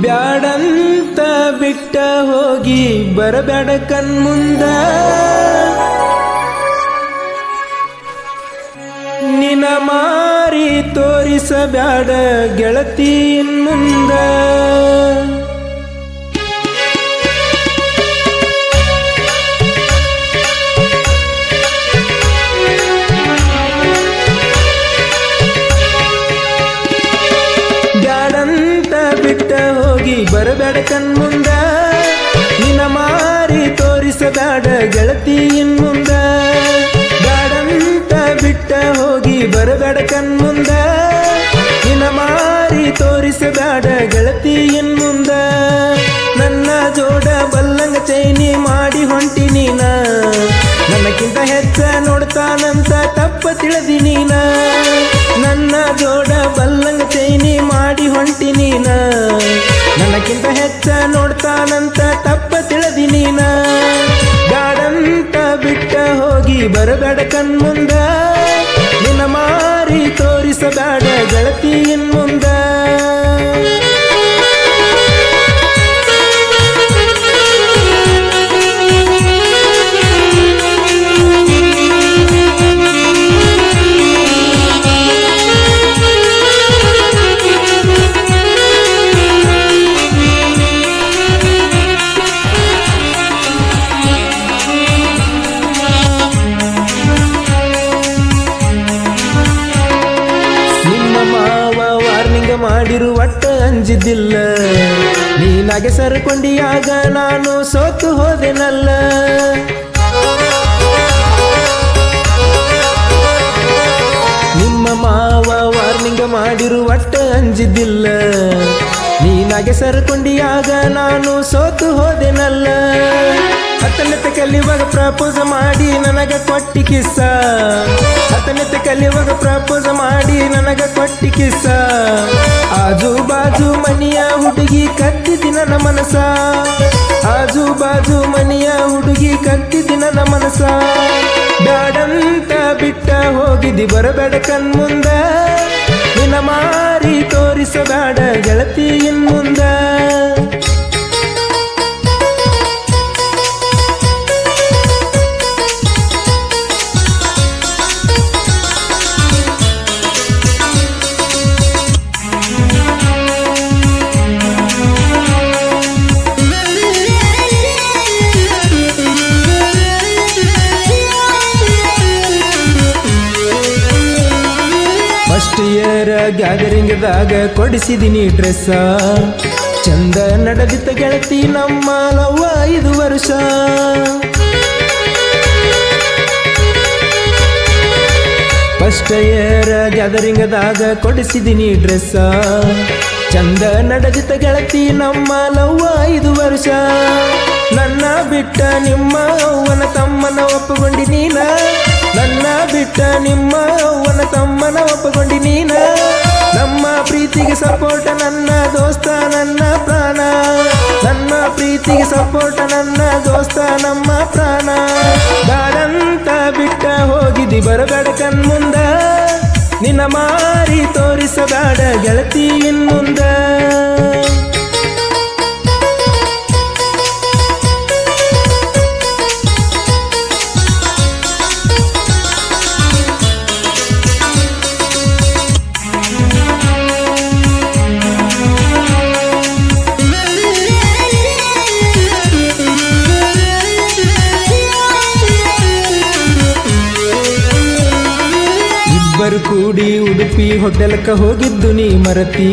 ಬ್ಯಾಡಂತ ಬಿಟ್ಟ ಹೋಗಿ ಬರಬೇಡ ಕಣ್ಮುಂದ ನಿನ ಮಾರಿ ತೋರಿಸಬ್ಯಾಡ ಗೆಳತಿ ಇನ್ಮುಂದ ಬರಬೇಡ ಕಣ್ಮುಂದ ನಿನ ಮಾರಿ ತೋರಿಸಬೇಡ ಗೆಳತಿ ಇನ್ಮುಂದ ಬ್ಯಾಡಂತ ಬಿಟ್ಟ ಹೋಗಿ ಬರಬೇಡ ಕಣ್ಮುಂದ ನಿನ ಮಾರಿ ತೋರಿಸಬೇಡ ಗೆಳತಿ ಇನ್ಮುಂದ ನನ್ನ ಜೋಡ ಬಲ್ಲಂಗ ಚೈನಿ ಮಾಡಿ ಹೊಂಟಿ ನೀನ ನನಕ್ಕಿಂತ ಹೆಚ್ಚ ನೋಡ್ತಾನಂತ ತಪ್ಪ ತಿಳಿದಿ ನೀನ ನನ್ನ ಜೋಡ ಬಲ್ಲಂಗ ಚೈನಿ ಮಾಡಿ ಹೊಂಟಿ ನೀನ ನನಕ್ಕಿಂತ ಹೆಚ್ಚ ನೋಡ್ತಾನಂತ ತಪ್ಪ ತಿಳಿದಿ ನೀನ ಬ್ಯಾಡಂತ ಬಿಟ್ಟ ಹೋಗಿ ಬರಬೇಡ ಕಣ್ಮುಂದ ನಿನ ಮಾರಿ ತೋರಿಸಬೇಡ ಗೆಳತಿ ಇನ್ಮುಂದ ಮಾಡಿರು ಒಟ್ಟ ಅಂಜಿದ್ದಿಲ್ಲ ನೀನಾಗೆ ಸರಕೊಂಡಿಯಾಗ ನಾನು ಸೋತು ಹೋದೆನಲ್ಲ ನಿಮ್ಮ ಮಾವ ವಾರ್ನಿಂಗ್ ಮಾಡಿರು ಒಟ್ಟ ಅಂಜಿದ್ದಿಲ್ಲ ನೀನಾಗೆ ಸರಕೊಂಡಿಯಾಗ ನಾನು ಸೋತು ಹೋದೆನಲ್ಲ ಹತ್ತನೆತ್ತ ಕಲಿಯುವಾಗ ಪ್ರಪೋಸ್ ಮಾಡಿ ನನಗ ಕೊಟ್ಟಿ ಕಿಸ್ಸ ಹತ್ತನೆತ್ತ ಕಲಿಯುವಾಗ ಪ್ರಪೋಸ್ ಮಾಡಿ ನನಗ ಕೊಟ್ಟಿ ಕಿಸ್ಸ ಆಜು ಬಾಜು ಮನಿಯ ಹುಡುಗಿ ಕತ್ತಿದಿ ನನ್ನ ಮನಸ ಆಜು ಬಾಜು ಮನಿಯ ಹುಡುಗಿ ಕತ್ತಿದಿ ನನ್ನ ಮನಸ ಬ್ಯಾಡಂತ ಬಿಟ್ಟ ಹೋಗಿದಿ ಬರಬೇಡ ಕಣ್ಮುಂದ ನಿನ ಮಾರಿ ತೋರಿಸಬೇಡ ಗೆಳತಿ ಇನ್ಮುಂದ ಫಸ್ಟ್ ಇಯರ್ ಗ್ಯಾದರಿಂಗ್ದಾಗ ಕೊಡಿಸಿದಿನಿ ಡ್ರೆಸ್ಸ ಚಂದ ನಡೆದಿತ್ತ ಗೆಳತಿ ನಮ್ಮ ಲವ್ವ 5 ವರ್ಷ ಫಸ್ಟ್ ಇಯರ್ ಗ್ಯಾದರಿಂಗ್ದಾಗ ಕೊಡಿಸಿದಿನಿ ಡ್ರೆಸ್ಸ ಚಂದ ನಡೆದಿತ್ತ ಗೆಳತಿ ನಮ್ಮ ಲವ್ವ 5 ವರ್ಷ ನನ್ನ ಬಿಟ್ಟ ನಿಮ್ಮ ಅವ್ವನ ತಮ್ಮನ ಒಪ್ಪಗೊಂಡಿ ನೀನ ನನ್ನ ಬಿಟ್ಟ ನಿಮ್ಮ ಅವ್ವನ ತಮ್ಮನ ಒಪ್ಪಗೊಂಡಿ ನೀನ ನಮ್ಮ ಪ್ರೀತಿಗೆ ಸಪೋರ್ಟ್ ನನ್ನ ದೋಸ್ತ ನನ್ನ ಪ್ರಾಣ ನನ್ನ ಪ್ರೀತಿಗೆ ಸಪೋರ್ಟ್ ನನ್ನ ದೋಸ್ತ ನಮ್ಮ ಪ್ರಾಣ ಬ್ಯಾಡಂತ ಬಿಟ್ಟ ಹೋಗಿದಿ ಬರಬೇಡ ಕಣ್ಮುಂದ ನಿನ್ನ ಮಾರಿ ತೋರಿಸಬೇಡ ಗೆಳತಿ ಇನ್ಮುಂದ ಇಬ್ಬರು ಕೂಡಿ ಉಡುಪಿ ಹೋಟೆಲ್ಕ ಹೋಗಿದ್ದು ನೀ ಮರತಿ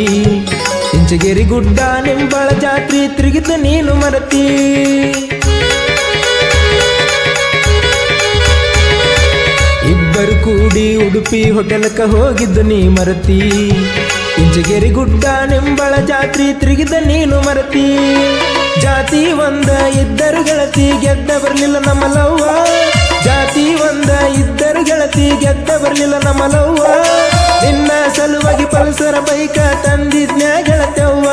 ಇಂಚಗೇರಿ ಗುಡ್ಡ ನಿಂಬಳ ಜಾತ್ರೆ ತಿರುಗಿದ್ದು ನೀನು ಮರತಿ ಇಬ್ಬರು ಕೂಡಿ ಉಡುಪಿ ಹೋಟೆಲ್ಕ ಹೋಗಿದ್ದು ನೀ ಮರತಿ ಇಂಚಗೇರಿ ಗುಡ್ಡ ನಿಂಬಳ ಜಾತ್ರೆ ತಿರುಗಿದ್ದ ನೀನು ಮರತಿ ಜಾತಿ ಒಂದ ಇದ್ದರು ಗೆಳತಿ ಗೆದ್ದ ಬರ್ಲಿಲ್ಲ ನಮ್ಮ ಲವ್ವ ಜಾತಿ ಒಂದ ಇದ್ದರು ಗೆಳತಿ ಗೆದ್ದ ಬರ್ಲಿಲ್ಲ ನಮ್ಮ ಲವ್ವ ನಿನ್ನ ಸಲುವಾಗಿ ಪಲ್ಸರ ಬೈಕ ತಂದಿದ್ನ್ಯಾ ಗೆಳತವ್ವ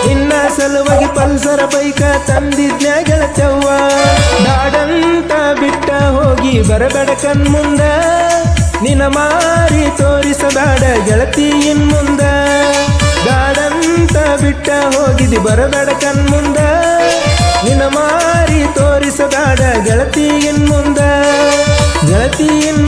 ನಿನ್ನ ಸಲುವಾಗಿ ಪಲ್ಸರ ಬೈಕ ತಂದಿದ್ನ್ಯಾ ಗೆಳತವ್ವ ನಾಡಂತ ಬಿಟ್ಟ ಹೋಗಿ ಬರಬೇಡ ಕಣ್ಮುಂದ ನಿನ ಮಾರಿ ತೋರಿಸಬೇಡ ಗೆಳತಿ ಇನ್ಮುಂದ ಗಾಡಂತ ಬಿಟ್ಟ ಹೋಗಿದಿ ಬರಬೇಡ ಕಣ್ಮುಂದ ನಿನ್ನ ಮಾರಿ ತೋರಿಸಬೇಡ ಗೆಳತಿ ಇನ್ ಮುಂದ ಗೆಳತಿ ಇನ್